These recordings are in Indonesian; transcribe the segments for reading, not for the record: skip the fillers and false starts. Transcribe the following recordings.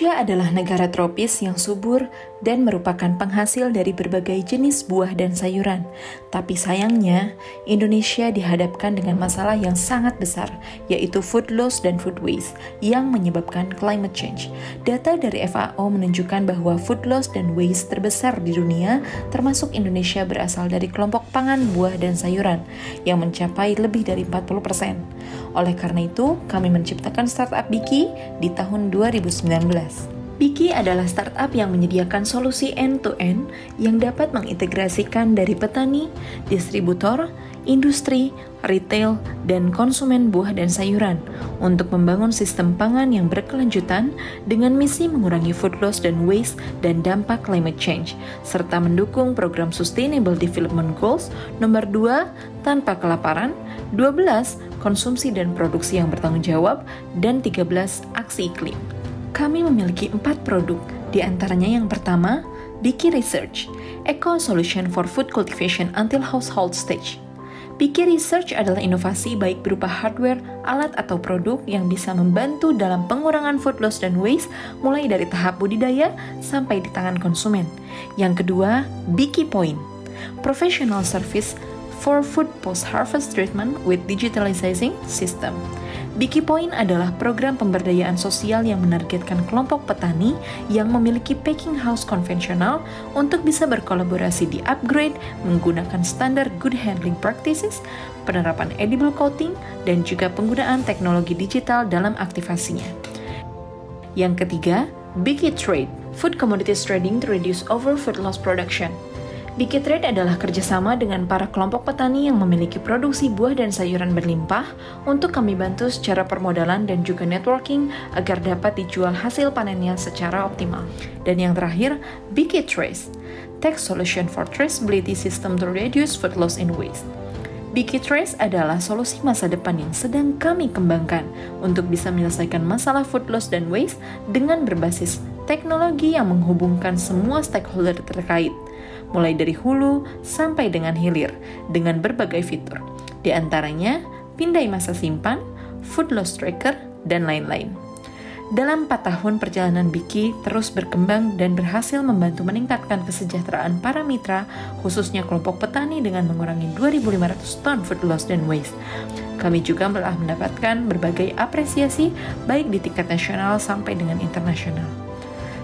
Indonesia adalah negara tropis yang subur dan merupakan penghasil dari berbagai jenis buah dan sayuran. Tapi sayangnya, Indonesia dihadapkan dengan masalah yang sangat besar, yaitu food loss dan food waste yang menyebabkan climate change. Data dari FAO menunjukkan bahwa food loss dan waste terbesar di dunia, termasuk Indonesia, berasal dari kelompok pangan buah dan sayuran yang mencapai lebih dari 40%. Oleh karena itu, kami menciptakan startup Biki di tahun 2019. Biki adalah startup yang menyediakan solusi end-to-end yang dapat mengintegrasikan dari petani, distributor, industri, retail, dan konsumen buah dan sayuran untuk membangun sistem pangan yang berkelanjutan dengan misi mengurangi food loss dan waste dan dampak climate change, serta mendukung program Sustainable Development Goals nomor 2, tanpa kelaparan, 12, konsumsi dan produksi yang bertanggung jawab, dan 13, aksi iklim. Kami memiliki 4 produk, di antaranya yang pertama, Biki Research, Eco Solution for Food Cultivation until Household Stage. Biki Research adalah inovasi baik berupa hardware, alat atau produk yang bisa membantu dalam pengurangan food loss dan waste mulai dari tahap budidaya sampai di tangan konsumen. Yang kedua, Biki Point, Professional Service for Food Post-Harvest Treatment with Digitalizing System. Biki Point adalah program pemberdayaan sosial yang menargetkan kelompok petani yang memiliki packing house konvensional untuk bisa berkolaborasi di upgrade menggunakan standar good handling practices, penerapan edible coating, dan juga penggunaan teknologi digital dalam aktivasinya. Yang ketiga, Biki Trade, Food Commodities Trading to Reduce Over Food Loss Production. Biki Trade adalah kerjasama dengan para kelompok petani yang memiliki produksi buah dan sayuran berlimpah untuk kami bantu secara permodalan dan juga networking agar dapat dijual hasil panennya secara optimal. Dan yang terakhir, Biki Trace, Tech Solution for Traceability System to Reduce Food Loss and Waste. Biki Trace adalah solusi masa depan yang sedang kami kembangkan untuk bisa menyelesaikan masalah food loss dan waste dengan berbasis teknologi yang menghubungkan semua stakeholder terkait, mulai dari hulu sampai dengan hilir, dengan berbagai fitur. Di antaranya, pindai masa simpan, food loss tracker, dan lain-lain. Dalam 4 tahun perjalanan Biki terus berkembang dan berhasil membantu meningkatkan kesejahteraan para mitra, khususnya kelompok petani dengan mengurangi 2.500 ton food loss dan waste. Kami juga telah mendapatkan berbagai apresiasi baik di tingkat nasional sampai dengan internasional.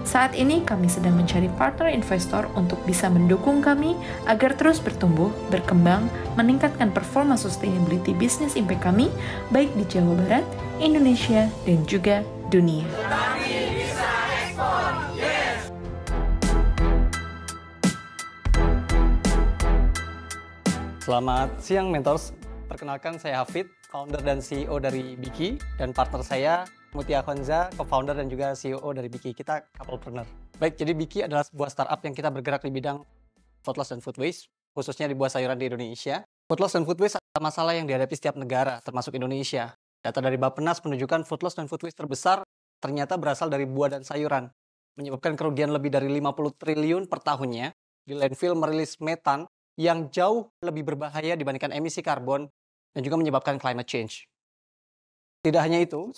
Saat ini kami sedang mencari partner investor untuk bisa mendukung kami agar terus bertumbuh, berkembang, meningkatkan performa sustainability business impact kami baik di Jawa Barat, Indonesia, dan juga dunia. Selamat siang Mentors, perkenalkan saya Hafid, founder dan CEO dari Biki, dan partner saya Mutia Khonza, co-founder dan juga CEO dari Biki. Kita couplepreneur. Baik, jadi Biki adalah sebuah startup yang kita bergerak di bidang food loss dan food waste, khususnya di buah sayuran di Indonesia. Food loss dan food waste adalah masalah yang dihadapi setiap negara, termasuk Indonesia. Data dari Bappenas menunjukkan food loss dan food waste terbesar ternyata berasal dari buah dan sayuran, menyebabkan kerugian lebih dari 50 triliun per tahunnya. Di landfill merilis metan yang jauh lebih berbahaya dibandingkan emisi karbon dan juga menyebabkan climate change. Tidak hanya itu,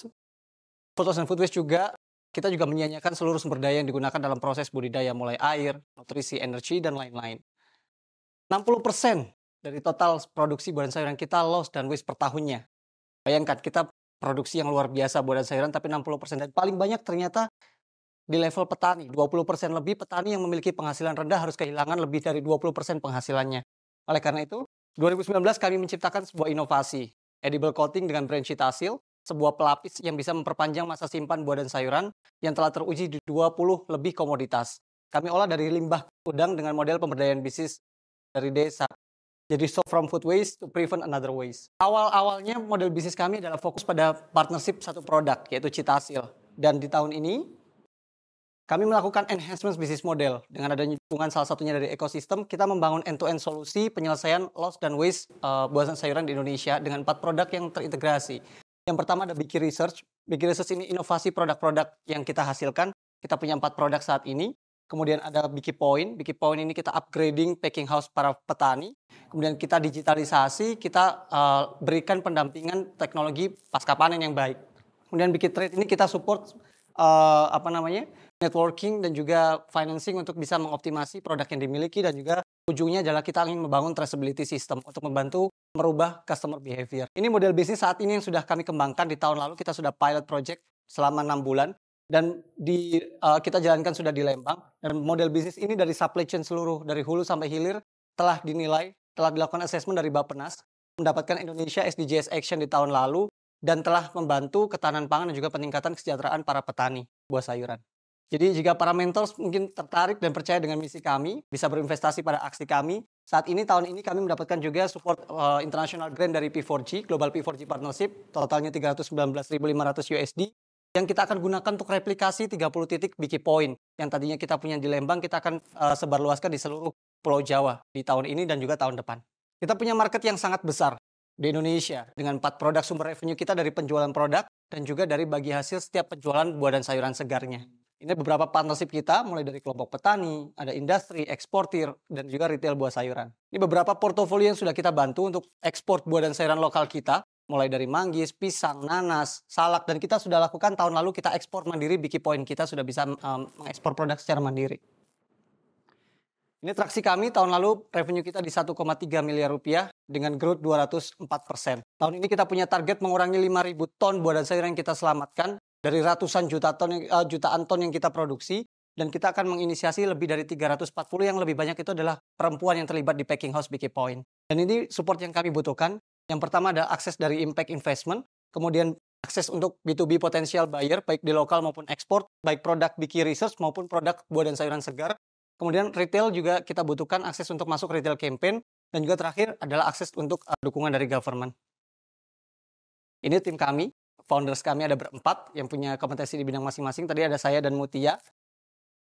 food loss dan food waste juga, kita juga menyia-nyiakan seluruh sumber daya yang digunakan dalam proses budidaya, mulai air, nutrisi, energi, dan lain-lain. 60% dari total produksi buah dan sayuran kita loss dan waste per tahunnya. Bayangkan, kita produksi yang luar biasa buah dan sayuran, tapi 60%. Dan paling banyak ternyata di level petani. 20% lebih petani yang memiliki penghasilan rendah harus kehilangan lebih dari 20% penghasilannya. Oleh karena itu, 2019 kami menciptakan sebuah inovasi, edible coating dengan brand Citasil, sebuah pelapis yang bisa memperpanjang masa simpan buah dan sayuran yang telah teruji di 20 lebih komoditas. Kami olah dari limbah udang dengan model pemberdayaan bisnis dari desa. Jadi so from food waste to prevent another waste. Awal-awalnya model bisnis kami adalah fokus pada partnership satu produk, yaitu Citasil. Dan di tahun ini, kami melakukan enhancement bisnis model. Dengan adanya dukungan salah satunya dari ekosistem, kita membangun end-to-end solusi penyelesaian loss dan waste buah dan sayuran di Indonesia dengan 4 produk yang terintegrasi. Yang pertama ada Biki Research. Biki Research ini inovasi produk-produk yang kita hasilkan. Kita punya 4 produk saat ini. Kemudian ada Biki Point. Biki Point ini kita upgrading packing house para petani. Kemudian kita digitalisasi, kita berikan pendampingan teknologi pasca panen yang baik. Kemudian Biki Trade ini kita support networking dan juga financing untuk bisa mengoptimasi produk yang dimiliki, dan juga ujungnya adalah kita ingin membangun traceability system untuk membantu merubah customer behavior. Ini model bisnis saat ini yang sudah kami kembangkan. Di tahun lalu kita sudah pilot project selama 6 bulan dan kita jalankan sudah di Lembang. Dan model bisnis ini dari supply chain seluruh, dari hulu sampai hilir, telah dinilai, telah dilakukan assessment dari Bappenas, mendapatkan Indonesia SDGs Action di tahun lalu, dan telah membantu ketahanan pangan dan juga peningkatan kesejahteraan para petani buah sayuran. Jadi jika para mentors mungkin tertarik dan percaya dengan misi kami, bisa berinvestasi pada aksi kami. Saat ini, tahun ini kami mendapatkan juga support international grant dari P4G, Global P4G Partnership, totalnya 319.500 USD, yang kita akan gunakan untuk replikasi 30 titik Biki Point, yang tadinya kita punya di Lembang, kita akan sebarluaskan di seluruh Pulau Jawa di tahun ini dan juga tahun depan. Kita punya market yang sangat besar di Indonesia, dengan 4 produk sumber revenue kita dari penjualan produk, dan juga dari bagi hasil setiap penjualan buah dan sayuran segarnya. Ini beberapa partnership kita, mulai dari kelompok petani, ada industri, eksportir, dan juga retail buah sayuran. Ini beberapa portofolio yang sudah kita bantu untuk ekspor buah dan sayuran lokal kita, mulai dari manggis, pisang, nanas, salak, dan kita sudah lakukan tahun lalu, kita ekspor mandiri. Biki Point kita sudah bisa mengekspor produk secara mandiri. Ini traksi kami, tahun lalu revenue kita di 1,3 miliar rupiah dengan growth 204%. Tahun ini kita punya target mengurangi 5.000 ton buah dan sayuran yang kita selamatkan dari ratusan jutaan ton yang kita produksi, dan kita akan menginisiasi lebih dari 340. Yang lebih banyak itu adalah perempuan yang terlibat di packing house Biki Point. Dan ini support yang kami butuhkan. Yang pertama ada akses dari impact investment, kemudian akses untuk B2B potential buyer, baik di lokal maupun ekspor, baik produk Biki Research maupun produk buah dan sayuran segar. Kemudian retail juga kita butuhkan akses untuk masuk retail campaign, dan juga terakhir adalah akses untuk dukungan dari government. Ini tim kami, founders kami ada berempat yang punya kompetensi di bidang masing-masing. Tadi ada saya dan Mutia.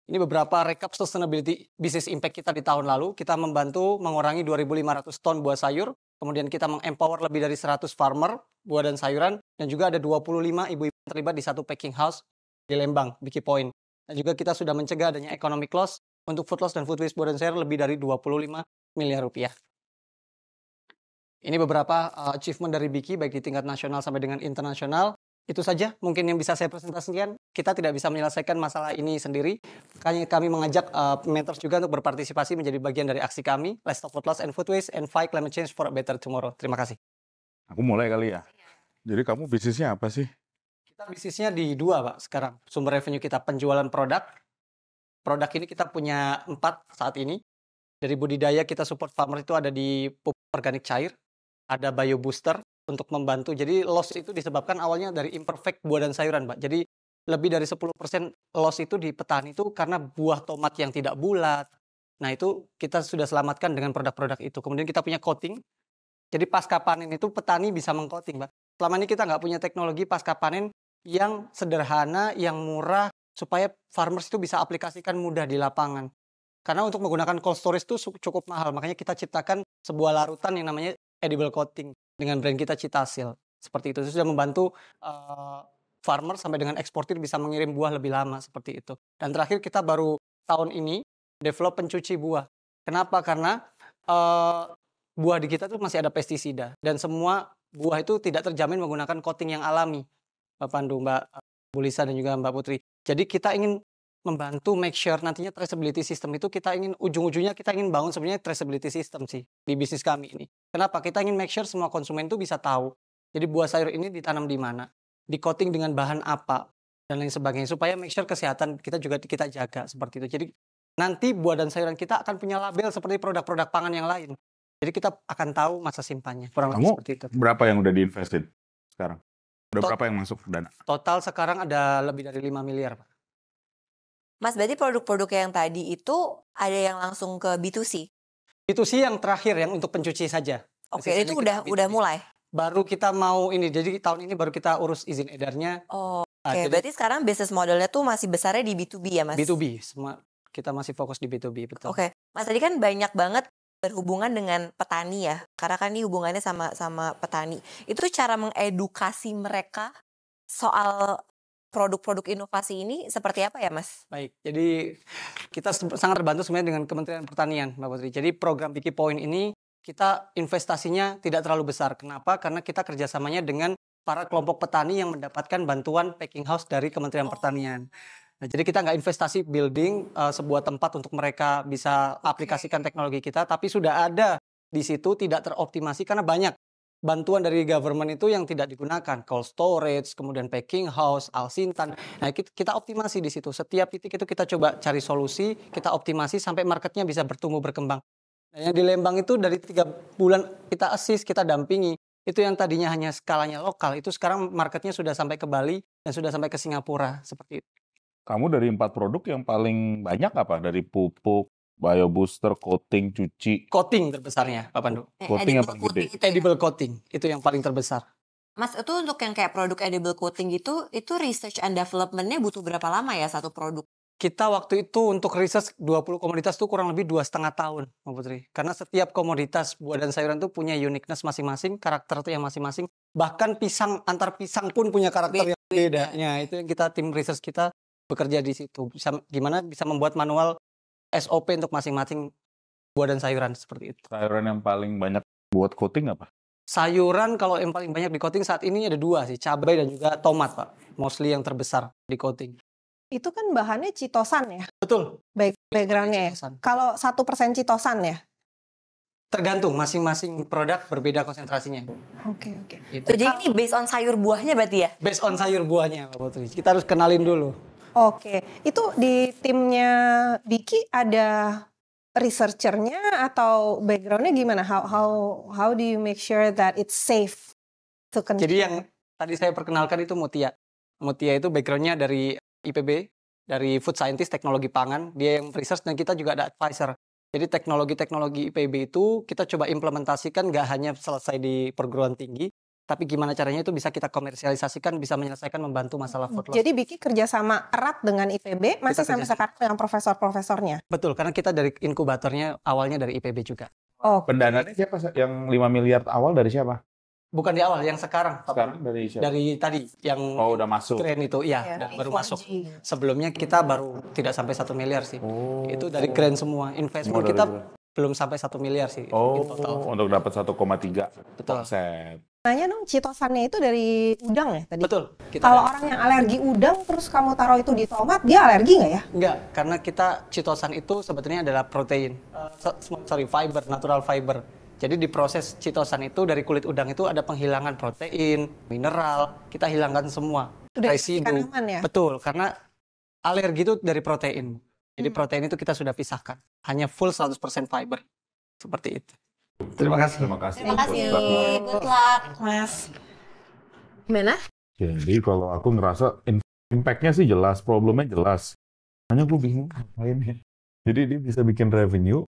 Ini beberapa recap sustainability business impact kita di tahun lalu. Kita membantu mengurangi 2.500 ton buah sayur. Kemudian kita mengempower lebih dari 100 farmer buah dan sayuran. Dan juga ada 25 ibu-ibu yang terlibat di satu packing house di Lembang, Biki Point. Dan juga kita sudah mencegah adanya economic loss untuk food loss dan food waste buah dan sayur lebih dari 25 miliar rupiah. Ini beberapa achievement dari Biki, baik di tingkat nasional sampai dengan internasional. Itu saja mungkin yang bisa saya presentasikan. Kita tidak bisa menyelesaikan masalah ini sendiri. Kami mengajak mentors juga untuk berpartisipasi menjadi bagian dari aksi kami. Let's Stop Food Loss and Food Waste and Fight Climate Change for a Better Tomorrow. Terima kasih. Aku mulai kali ya. Jadi kamu bisnisnya apa sih? Kita bisnisnya di 2, Pak, sekarang. Sumber revenue kita penjualan produk. Produk ini kita punya 4 saat ini. Dari budidaya kita support farmer itu ada di pupuk organik cair, ada bio booster untuk membantu. Jadi loss itu disebabkan awalnya dari imperfect buah dan sayuran, Pak. Jadi lebih dari 10% loss itu di petani itu karena buah tomat yang tidak bulat. Nah, itu kita sudah selamatkan dengan produk-produk itu. Kemudian kita punya coating. Jadi pasca panen itu petani bisa mengcoating, Pak. Selama ini kita nggak punya teknologi pasca panen yang sederhana, yang murah, supaya farmers itu bisa aplikasikan mudah di lapangan. Karena untuk menggunakan cold storage itu cukup mahal. Makanya kita ciptakan sebuah larutan yang namanya edible coating dengan brand kita Citasil. Seperti itu. Itu sudah membantu farmer sampai dengan eksportir bisa mengirim buah lebih lama seperti itu. Dan terakhir kita baru tahun ini develop pencuci buah. Kenapa? Karena buah di kita tuh masih ada pestisida. Dan semua buah itu tidak terjamin menggunakan coating yang alami. Mbak Pandu, Mbak Bulisa, dan juga Mbak Putri. Jadi kita ingin membantu make sure nantinya traceability system itu kita ingin ujung-ujungnya kita ingin bangun sebenarnya traceability system sih di bisnis kami ini. Kenapa? Kita ingin make sure semua konsumen itu bisa tahu. Jadi buah sayur ini ditanam di mana, di coating dengan bahan apa, dan lain sebagainya, supaya make sure kesehatan kita juga kita jaga seperti itu. Jadi nanti buah dan sayuran kita akan punya label seperti produk-produk pangan yang lain. Jadi kita akan tahu masa simpannya. Kurang lebih seperti itu. Berapa yang udah diinvested sekarang? Udah berapa yang masuk dana? Total sekarang ada lebih dari 5 miliar, Pak. Mas, berarti produk-produk yang tadi itu ada yang langsung ke B2C? B2C yang terakhir, yang untuk pencuci saja. Oke, itu udah mulai? Baru kita mau ini, jadi tahun ini baru kita urus izin edarnya. Oke, berarti sekarang bisnis modelnya tuh masih besarnya di B2B ya, Mas? B2B, semua kita masih fokus di B2B, betul. Oke, Mas, tadi kan banyak banget berhubungan dengan petani ya, karena kan ini hubungannya sama petani. Itu cara mengedukasi mereka soal produk-produk inovasi ini seperti apa ya, Mas? Baik, jadi kita sangat terbantu sebenarnya dengan Kementerian Pertanian, Mbak Putri. Jadi program Biki Point ini kita investasinya tidak terlalu besar. Kenapa? Karena kita kerjasamanya dengan para kelompok petani yang mendapatkan bantuan packing house dari Kementerian Pertanian. Nah, jadi kita nggak investasi building sebuah tempat untuk mereka bisa aplikasikan teknologi kita, tapi sudah ada di situ tidak teroptimasi karena banyak bantuan dari government itu yang tidak digunakan, cold storage, kemudian packing house, Alsintan. Nah, kita optimasi di situ. Setiap titik itu kita coba cari solusi, kita optimasi sampai marketnya bisa bertumbuh berkembang. Nah, yang di Lembang itu dari 3 bulan kita assist, kita dampingi. Itu yang tadinya hanya skalanya lokal, itu sekarang marketnya sudah sampai ke Bali dan sudah sampai ke Singapura seperti itu. Kamu dari 4 produk yang paling banyak apa? Dari pupuk, biobooster, coating, cuci. Coating terbesarnya, Pak Pandu. Coating yang paling gede. itu ya? Edible coating itu yang paling terbesar. Mas, itu untuk yang kayak produk edible coating gitu, itu research and development-nya butuh berapa lama ya satu produk? Kita waktu itu untuk research 20 komoditas itu kurang lebih 2,5 tahun, Mbak Putri. Karena setiap komoditas buah dan sayuran itu punya uniqueness masing-masing, karakter itu yang masing-masing. Bahkan pisang, antar pisang pun punya karakter yang beda. Ya, itu yang tim research kita bekerja di situ. Gimana bisa membuat manual SOP untuk masing-masing buah dan sayuran seperti itu. Sayuran yang paling banyak buat coating apa? Sayuran kalau yang paling banyak di coating saat ini ada 2 sih, cabai dan juga tomat, Pak. Mostly yang terbesar di coating. Itu kan bahannya citosan ya? Betul. Background-nya ya? Citosan. Kalau 1% citosan ya? Tergantung, masing-masing produk berbeda konsentrasinya. Oke. Gitu. Jadi ini based on sayur buahnya berarti ya? Based on sayur buahnya, Pak Putri. Kita harus kenalin dulu. Oke. Itu di timnya Biki ada researchernya atau background-nya gimana? How do you make sure that it's safe to consume? Jadi yang tadi saya perkenalkan itu Mutia. Mutia itu background-nya dari IPB, dari Food Scientist, Teknologi Pangan. Dia yang research dan kita juga ada advisor. Jadi teknologi-teknologi IPB itu kita coba implementasikan nggak hanya selesai di perguruan tinggi, tapi gimana caranya itu bisa kita komersialisasikan, bisa menyelesaikan, membantu masalah food loss. Jadi Biki kerjasama erat dengan IPB, masih sampai sekarang dengan profesor-profesornya? Betul, karena kita dari inkubatornya awalnya dari IPB juga. Oh, Pendananya siapa? Yang 5 miliar awal dari siapa? Bukan di awal, yang sekarang. Sekarang dari siapa? Dari tadi, yang Oh, udah masuk. grant itu, iya, dan baru masuk. Sebelumnya kita baru tidak sampai 1 miliar sih. Oh. Itu dari grant semua. Investment Semua kita dari belum sampai 1 miliar sih Oh, in total. untuk dapat 1,3 Betul. persen. nanya dong, citosannya itu dari udang ya tadi? Betul. Kalau orang yang alergi udang, terus kamu taruh itu di tomat, dia alergi nggak ya? Enggak, karena kita citosan itu sebetulnya adalah protein. Fiber, natural fiber. Jadi di proses citosan itu dari kulit udang itu ada penghilangan protein, mineral, kita hilangkan semua. Udah Residu. dipastikan aman ya? Betul, karena alergi itu dari protein. Jadi protein itu kita sudah pisahkan. Hanya full 100% fiber. Seperti itu. Terima kasih. Terima kasih. Terima kasih. Good luck, Mas. Gimana? Jadi kalau aku ngerasa impact-nya sih jelas, problemnya jelas. Hanya gue bingung ngapain ya. Jadi dia bisa bikin revenue,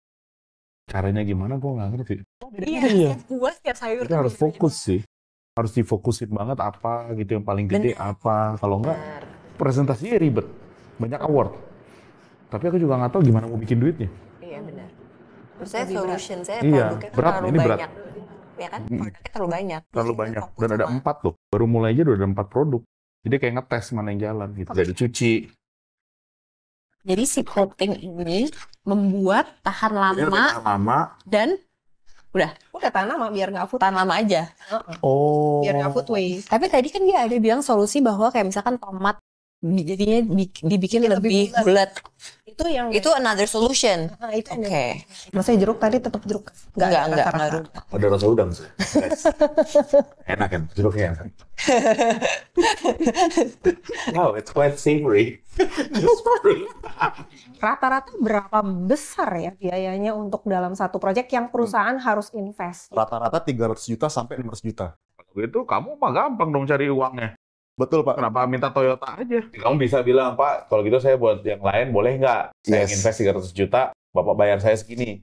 caranya gimana gue nggak ngerti. Iya, buah setiap sayur. Kita harus fokus sih. Harus difokusin banget apa gitu yang paling gede apa. Kalau enggak, presentasinya ribet. Banyak award. Tapi aku juga nggak tahu gimana mau bikin duitnya. Iya, benar. Menurut saya solution saya Iya, produknya berat, terlalu ini berat. banyak. Ya kan? Produknya terlalu banyak. Terlalu Jadi banyak. fokus Dan ada sama- 4 loh. Baru mulai aja udah ada 4 produk. Jadi kayak ngetes mana yang jalan gitu. Dari cuci. Jadi si coating ini membuat tahan Jadi lama tahan lama. dan Udah tahan lama biar nggak food. tahan lama aja. Oh. Biar nggak food waste. Tapi tadi kan dia ada bilang solusi bahwa kayak misalkan tomat jadinya dibikin Lebih lebih bulat. bulat. Itu yang Itu another solution. itu yang Oke. maksudnya jeruk tadi tetap jeruk. Enggak ada rasa-rasa. ngaruh. Ada rasa udang sih. Enak kan? Jeruknya enak. No, it's quite savory. Rata-rata berapa besar ya biayanya untuk dalam satu proyek yang perusahaan harus invest? Rata-rata 300 juta sampai 500 juta. Kalau itu kamu mah gampang dong cari uangnya. Betul, Pak. Kenapa minta Toyota aja? Kamu bisa bilang, Pak, kalau gitu saya buat yang lain boleh nggak? Saya Yes. invest 300 juta, Bapak bayar saya segini.